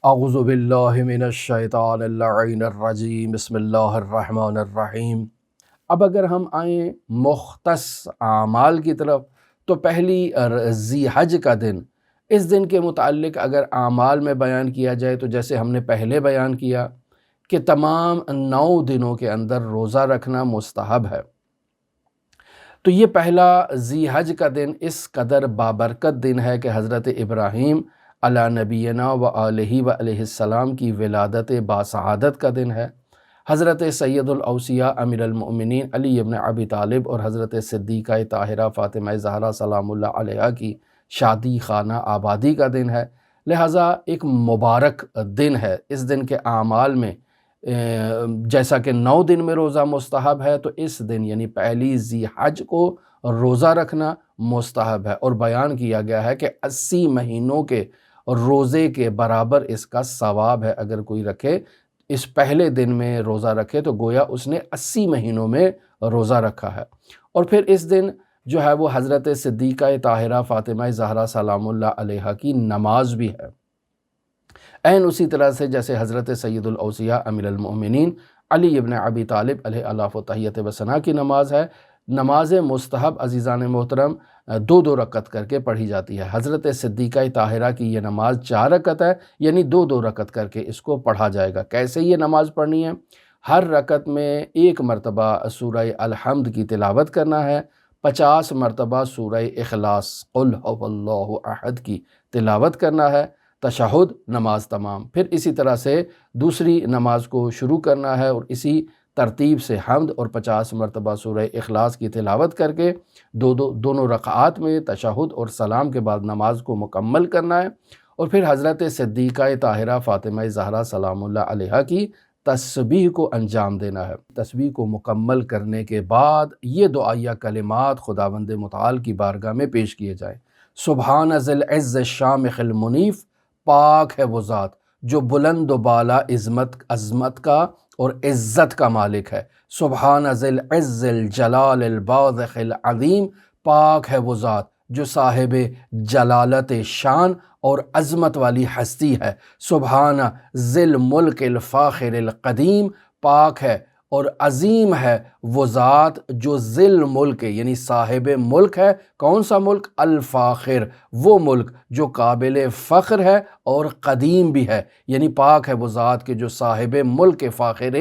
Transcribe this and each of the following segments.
اعوذ باللہ من الشیطان اللعین الرجیم، بسم اللہ الرحمن الرحیم۔ اب اگر ہم آئیں مختص اعمال کی طرف، تو پہلی ذی حج کا دن، اس دن کے متعلق اگر اعمال میں بیان کیا جائے تو جیسے ہم نے پہلے بیان کیا کہ تمام 9 دنوں کے اندر روزہ رکھنا مستحب ہے، تو یہ پہلا ذی حج کا دن اس قدر بابرکت دن ہے کہ حضرت ابراہیم علی نبینا و آلہ و علیہ السلام کی ولادت باسعادت کا دن ہے۔ حضرت سید الاوصیاء امیر المؤمنین علی ابن ابی طالب اور حضرت صدیقہ طاہرہ فاطمہ زہرا سلام اللہ علیہا کی شادی خانہ آبادی کا دن ہے، لہٰذا ایک مبارک دن ہے۔ اس دن کے اعمال میں جیسا کہ 9 دن میں روزہ مستحب ہے، تو اس دن یعنی پہلی ذی حج کو روزہ رکھنا مستحب ہے، اور بیان کیا گیا ہے کہ 80 مہینوں کے روزے کے برابر اس کا ثواب ہے۔ اگر کوئی رکھے، اس پہلے دن میں روزہ رکھے تو گویا اس نے 80 مہینوں میں روزہ رکھا ہے۔ اور پھر اس دن جو ہے وہ حضرت صدیقہ طاہرہ فاطمہ زہرا سلام اللہ علیہا کی نماز بھی ہے، عین اسی طرح سے جیسے حضرت سید الاوصیاء امیر المؤمنین علی ابن ابی طالب علیہ الاف و تحیت و ثنا کی نماز ہے۔ نماز مستحب عزیزان محترم 2 رکعت کر کے پڑھی جاتی ہے۔ حضرت صدیقہ طاہرہ کی یہ نماز 4 رکعت ہے، یعنی 2 رکعت کر کے اس کو پڑھا جائے گا۔ کیسے یہ نماز پڑھنی ہے؟ ہر رکعت میں 1 مرتبہ سورہ الحمد کی تلاوت کرنا ہے، 50 مرتبہ سورہ اخلاص قل هو اللہ احد کی تلاوت کرنا ہے، تشہد، نماز تمام۔ پھر اسی طرح سے دوسری نماز کو شروع کرنا ہے اور اسی ترتیب سے حمد اور 50 مرتبہ سورہ اخلاص کی تلاوت کر کے دونوں رکعات میں تشہد اور سلام کے بعد نماز کو مکمل کرنا ہے، اور پھر حضرت صدیقہ طاہرہ فاطمہ زہرا سلام اللہ علیہا کی تسبیح کو انجام دینا ہے۔ تسبیح کو مکمل کرنے کے بعد یہ دعائیہ کلمات خداوند متعال کی بارگاہ میں پیش کیے جائیں۔ سبحان ذی العز الشامخ المنیف، پاک ہے وہ ذات جو بلند و بالا عظمت کا اور عزت کا مالک ہے۔ سبحان ذی العز الجلال الباذخ العظیم، پاک ہے وہ ذات جو صاحب جلالت شان اور عظمت والی ہستی ہے۔ سبحان ذی الملک الفاخر القدیم، پاک ہے اور عظیم ہے وہ ذات جو ذی الملک یعنی صاحب ملک ہے۔ کون سا ملک؟ الفاخر، وہ ملک جو قابل فخر ہے اور قدیم بھی ہے، یعنی پاک ہے وہ ذات کے جو صاحب ملک فاخر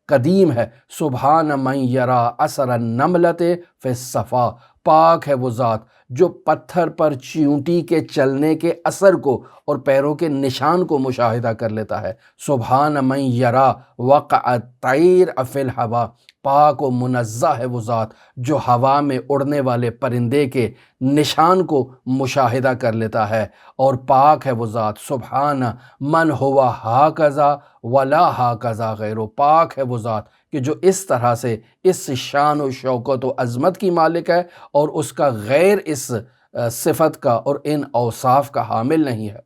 قدیم ہے۔ سبحان من یرا اثر النملۃ فی الصفا، پاک ہے وہ ذات جو پتھر پر چیونٹی کے چلنے کے اثر کو اور پیروں کے نشان کو مشاہدہ کر لیتا ہے۔ سبحان من یرا وقع الطیر فی الہوا، پاک و منزہ ہے وہ ذات جو ہوا میں اڑنے والے پرندے کے نشان کو مشاہدہ کر لیتا ہے، اور پاک ہے وہ ذات سبحان من ہوا ہاکذا ولا ہاکذا غیرہ، پاک ہے وہ ذات کہ جو اس طرح سے اس شان و شوکت و عظمت کی مالک ہے اور اس کا غیر اس صفت کا اور ان اوصاف کا حامل نہیں ہے۔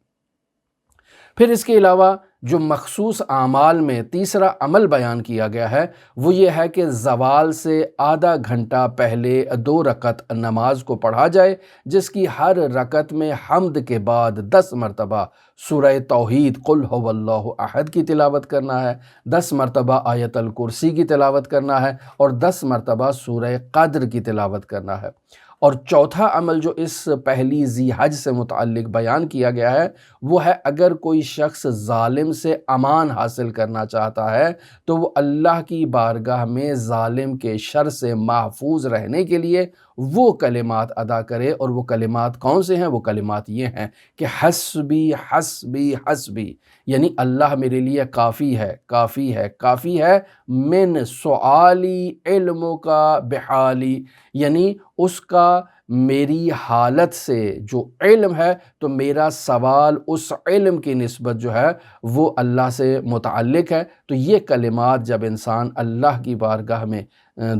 پھر اس کے علاوہ جو مخصوص اعمال میں تیسرا عمل بیان کیا گیا ہے وہ یہ ہے کہ زوال سے آدھا گھنٹہ پہلے 2 رکعت نماز کو پڑھا جائے، جس کی ہر رکعت میں حمد کے بعد 10 مرتبہ سورہ توحید قل هو اللہ احد کی تلاوت کرنا ہے، 10 مرتبہ آیت الکرسی کی تلاوت کرنا ہے، اور 10 مرتبہ سورہ قدر کی تلاوت کرنا ہے۔ اور چوتھا عمل جو اس پہلی ذی حج سے متعلق بیان کیا گیا ہے وہ ہے اگر کوئی شخص ظالم سے امان حاصل کرنا چاہتا ہے تو وہ اللہ کی بارگاہ میں ظالم کے شر سے محفوظ رہنے کے لیے وہ کلمات ادا کرے، اور وہ کلمات کون سے ہیں؟ وہ کلمات یہ ہیں کہ حسبی حسبی حسبی، یعنی اللہ میرے لیے کافی ہے کافی ہے کافی ہے، من سؤالی علم کا بحالی، یعنی اس کا میری حالت سے جو علم ہے تو میرا سوال اس علم کی نسبت جو ہے وہ اللہ سے متعلق ہے۔ تو یہ کلمات جب انسان اللہ کی بارگاہ میں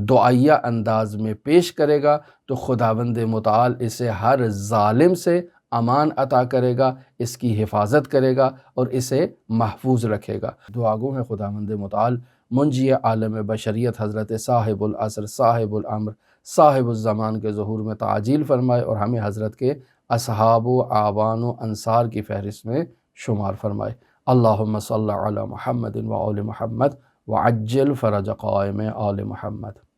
دعائیہ انداز میں پیش کرے گا تو خداوند متعال اسے ہر ظالم سے امان عطا کرے گا، اس کی حفاظت کرے گا اور اسے محفوظ رکھے گا۔ دعا گو ہے خداوند متعال منجی عالم بشریت حضرت صاحب العصر صاحب الامر صاحب الزمان کے ظہور میں تعجیل فرمائے اور ہمیں حضرت کے اصحاب و اعوان و انصار کی فہرست میں شمار فرمائے۔ اللہم صلی علی محمد و آل محمد وعجل فرج قائم آل محمد۔